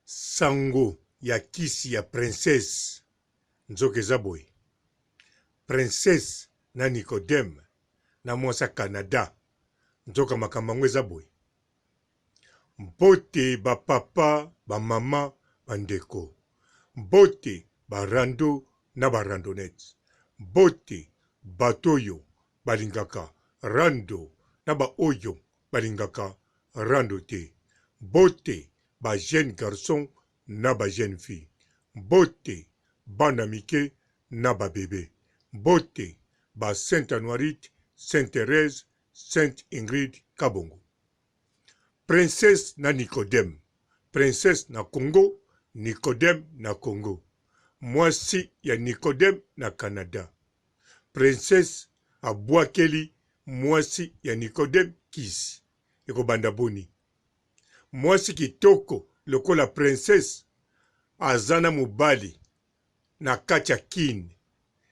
sango ya kisi ya princesse nzoka eza boye. Princesse na Nicodème na mwasa Canada nzoka makambo yango eza boye. Mbote bapapa bamama bandeko, mbote barando na barandonete, mbote bato oyo balingaka rando na baoyo balingaka rando te, mbote ba jeune garçon na ba jeune fille, mbote bana mike na ba bébé, mbote ba Sainte Anuarite, Sainte Thérèse, Sainte Ingrid Kabongo. Princesse na Nicodème, princesse na Congo, Nicodème na Congo, mwasi ya Nicodème na Canada. Princesse abwakeli mwasi ya Nicodème kisi ekobanda boni. Mwasi kitoko lokola princesse azana mobali na kati ya kine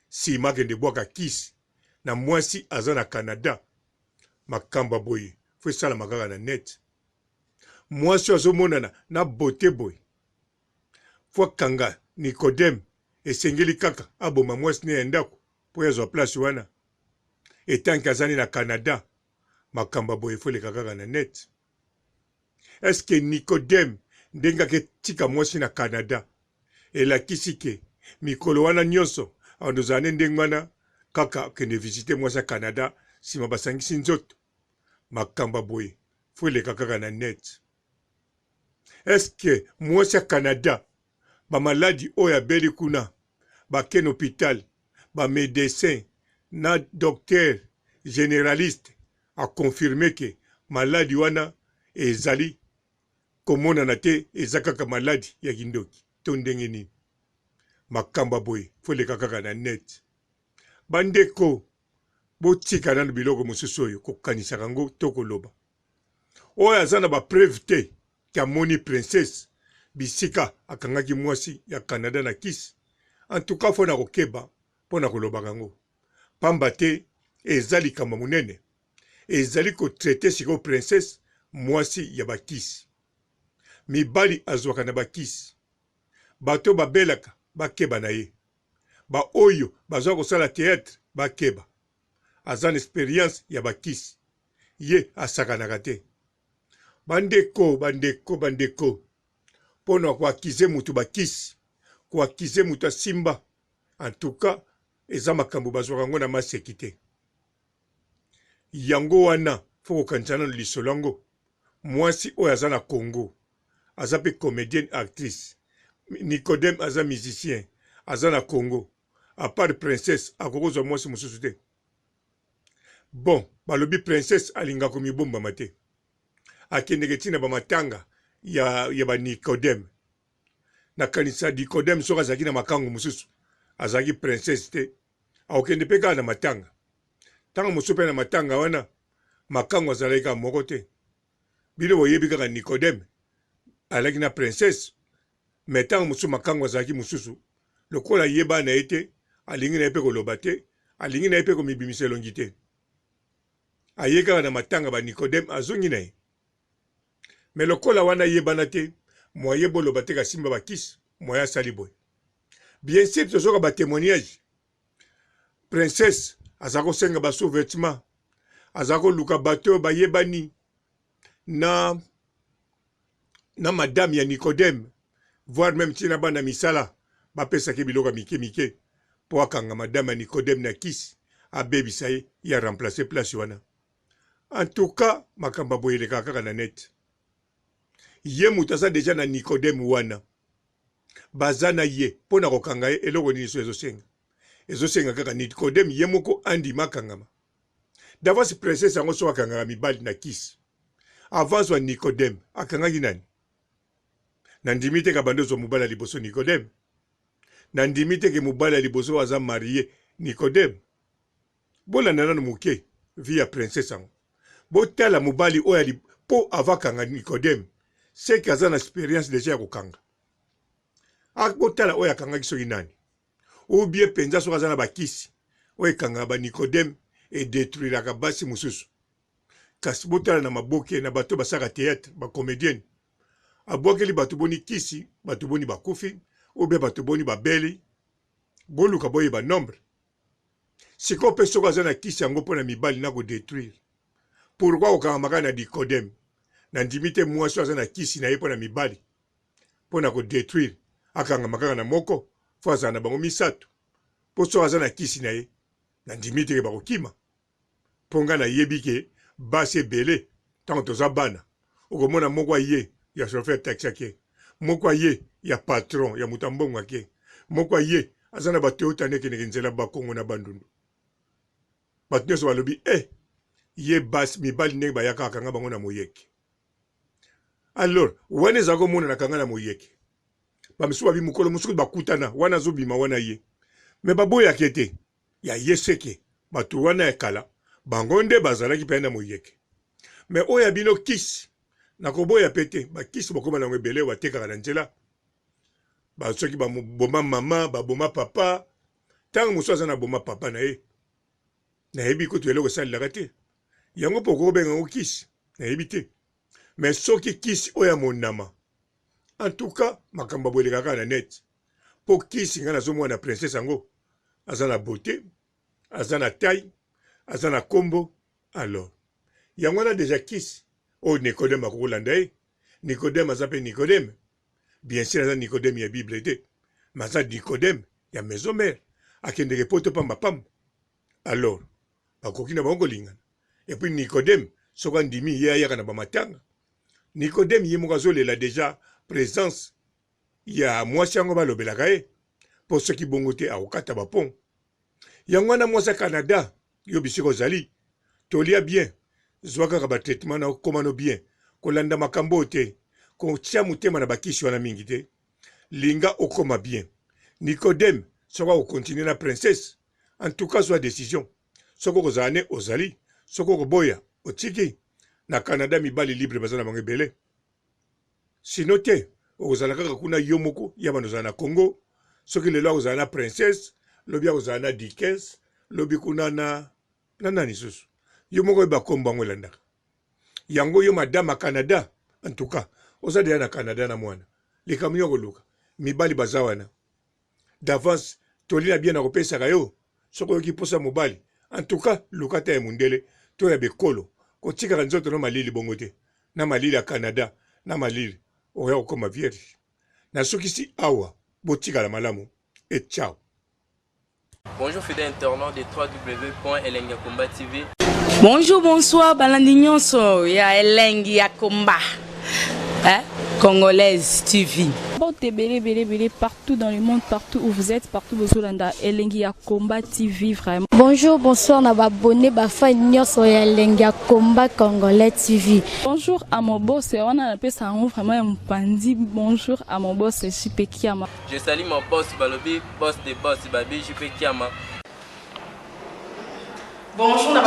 sima kende bwaka kisi na mwasi azana Canada. Makamba boye fo sala makaka na net. Mwasi azomonana na bote boye fo kanga Nicodème esengeli kaka aboma mwasi ne ndako po yazwa place wana etanki azani na Canada. Makamba boye fo leka kaka na net. Est-ce que Nicodème ndenga ke tika mwasi na Canada elakisi ke mikolo wana nyonso andozane ndengwana kaka kende visite mwasi ya Canada sima basangisi nzoto? Makamba boye fo leka kaka na net. Est-ce que mwasi ya Canada ba maladi oyo abeli kuna bakene hôpital ba médecin na docteur généraliste a confirmé que maladi wana ezali komonana te, eza kaka maladi ya kindoki to ndenge nini? Makamba boye fo leka kaka na net. Bandeko botika nanu biloko mosusu oyo kokanisa yango to koloba oyo aza na bapreuve te ke amoni princesse bisika akangaki mwasi ya Canada na kisi. En tout cas fo na kokeba mpo na koloba yango, pamba te eza likambo monene, ezali kotraite sikoyo princesse mwasi ya bakisi. Mibali azwaka na bakisi, bato babelaka bakeba na ye, ba oyo bazwa kosala théâtre bakeba. Aza na expérience ya bakisi, ye asakanaka te. Bandeko mpo na koakize mutu bakisi, koakize mutu asimba, en tout cas eza makambo bazwaka yango na maseki te. Yango wana fo kokanisa nano lisolo yango. Mwasi oyo aza na Congo aza pe comédienne actrice, Nicodème aza musicien aza na Congo, à part princesse akokozwa mwasi mosusu te. Bon, balobi princesse alingaka komibombama te, akendeke ntina bamatanga ya ba Nicodème. Nakanisa Nicodème soki azalaki na makango mosusu azalaki princesse te, akokende mpe kaka na matanga. Ntango mosusu mpe na matanga wana makango azalaki kaka moko te. Bino boyebi kaka Nicodème alaki na princesse, me ntango mosusu makango azalaki mosusu lokola yeba na ye te, alingi na ye mpe koloba te, alingi na ye mpe komibimisa elongi te. Aye kaka na matanga ba Nicodème azongi na ye. Me lokola wana yebana te, moye boloba te kasimba bakisi, moye asali boye. Bien sûr tozoka ba témoignage. Princesse aza kosenga ba sous-vêtements, aza koluka bato bayebani na madame ya Nicodème, voire même tina bana misala bapesaki biloko mike po akanga madame ya Nicodème na kisi abebisa ye ya remplacer place wana. En tout cas makamba boye leka kaka na net. Ye mutu aza deja na Nicodème wana, baza na ye mpo na kokanga ye eloko nini so ezosenga kaka Nicodème ye moko andima akangama. Davance princesse yango so akangaka mibali na kisi, avance wa Nicodème akangaki nani? Nandimi te ka bandozo mobali ya liboso Nicodème, nandimi te ke mobali ya liboso aza marié Nicodème. Bolanda nano moke vi ya princesse yango, botala mobali oyo po avakanga Nicodème seke aza na expérience deja ya kokanga. Botala oyo akangaki soki nani, ou bien penza soki aza na bakisi oyo ekangaka ba Nicodème edetruiraka basi mosusu. Kasi botala na maboke na bato basaka théâtre ba comédienne abwakeli bato boni kisi bato boni bakufi ou bien bato boni babeli boluka boyeba nombre sikoyo mpe soki aza na kisi yango mpo na mibali na kodétruire pourkui okamamaka na Nicodème na ndimi te mwasi aza na kisi na ye mpo na mibali mpo na kodétruire akangama kaka na moko fo azala na bango misato mpo soki aza na kisi na ye na ndimi teke bakokima mpo nga nayebi ke basi ebele ntango toza bana okomona moko aye ya chauffeur taxi ake moko aye ya patron ya moto mbongo ake moko aye aza na bato otani ekendeke nzela bakongo na bandundu bato nyonso balobi ye basi mibali ndenge bayaka akanga bango na moyeke alors wana ezala komona na kanga na moyeke bamisusu babi mokolo mosuku bakutana wana azobima wana ye me baboyaki ete ya ye seke bato wana ya kala bango nde bazalaki mpe na moyeke me oyo ya bino kisi nakoboya pe te bakisi bakoma nango ebele batekaka na nzela basoki baboma mama baboma papa ntango mosusu aza na boma papa na ye nayebi kutu eloko esalelaka te yango mpo okobenga yango kisi nayebi te me soki kisi oyo ya monama en tout cas makambo abweleka kaka na net mpo kisi ngai nazomona na princesse yango aza na beauté aza na taille aza na kombo alors yango wana deja kisi oyo Nicodème akokolanda ye Nicodème aza mpe Nicodème bien sûr aza Nicodème ya bible te mais aza Nicodème ya maison mère akendeke poto pamba alors bakoki na bango kolingana et puis Nicodème soki andimi ye ayaka na bamatanga Nicodème ye moko azolela deja présence ya mwasi yango balobelaka ye mpo soki bongo te akokata bapon yango wana mwasi ya Canada yo bisika ozali tolia bien zwa kaka batraitement na okomano bien kolanda makambo te kotia motema na bakisi wana mingi te linga okoma bien Nicodème soki akokontinue na princesse en tout cas zwa décision soki okozala ne ozali soki okoboya otiki na Canada mibali libre baza na bango ebele sino te okozala kaka kuna yo moko ya bano ozala na Congo soki lelo akozala na princesse lobi akozala na Dickens lobi kuna na nani susu yo moko oyeba kombo yango elandaka yango yo madame a Canada en tout cas oza deya na Canada na mwana likambo yo koluka mibali baza wana d'avance toli na bien na kopesaka yo soki oyoki posa mobali en tout cas luka te ya mundele to ya bekolo kotikaka nzoto na malili bongo te na malili ya Canada na malili oya kokoma vierge nasukisi awa botikala malamu et ciao. Bonjour fidèles internautes de www.elengiakomba TV. Bonjour, bonsoir, balandi nyonso ya Elengi ya Komba. Congolaise TV. Bon, bélé, partout dans le monde, partout où vous êtes, partout où vous êtes, Elengi ya Komba TV, vraiment. Bonjour, bonsoir, na abonné, fa nyonso ya Elengi ya Komba Congolais TV. Bonjour à mon boss, on a appelé ça vraiment un pandi. Bonjour à mon boss, JP Kiama. Je salue mon boss Balobi, boss des boss Babi, JP Kiama. Bonjour, na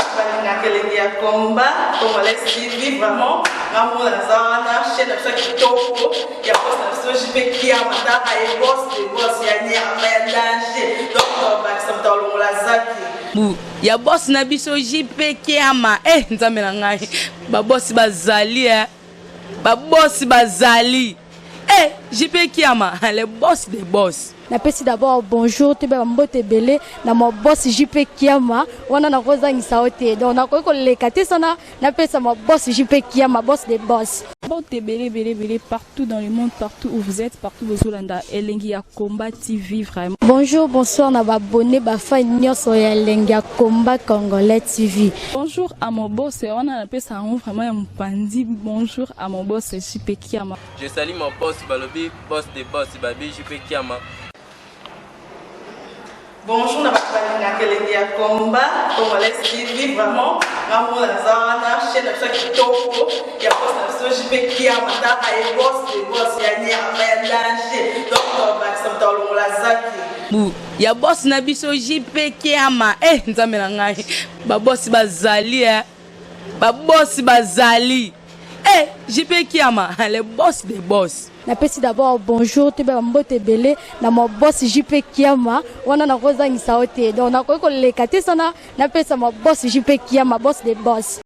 Elengi ya Komba Congolais TV, vraiment. Maman Lazana, chaîne de Kitoko, il y a boss de JP Kiama, il y a boss de boss, il y a danger. Donc, on va la Lazaki. Ya boss na biso JP Kiama nzambe na ngai ba boss bazali ba boss bazali JP Kiama le boss des boss. Napesi d'abord bonjour te ba mbote belé na mo boss JP Kiama wana na kozangisa ote donc na ko lekate sana napesa mo boss JP Kiama boss des boss. Bon, bélé, partout dans le monde, partout où vous êtes, partout où vous êtes, Elengi ya Komba TV, vraiment. Bonjour, bonsoir, na abonné, fa nyonso ya Elengi ya Komba Congolais TV. Bonjour à mon boss, on a appelé ça vraiment un pandi. Bonjour à mon boss, JP Kiama. Je salue mon boss Balobi, boss des boss Babi, JP Kiama. Bonjour, na Elengi ya Komba Congolais TV, vraiment. Maman Lazana, chaîne de Kitoko, il y a boss de JP Kiama, il y a boss de boss, il y a danger. Donc, on va la Lazaki. Ya boss na biso JP Kiama nzambe na ngai ba boss bazali ba boss bazali JP Kiama le boss des boss. Napesi d'abord bonjour te ba mbote belé na mo boss JP Kiama wana na kozangisa ote donc na ko lekate sana napesa mo boss JP Kiama boss des boss.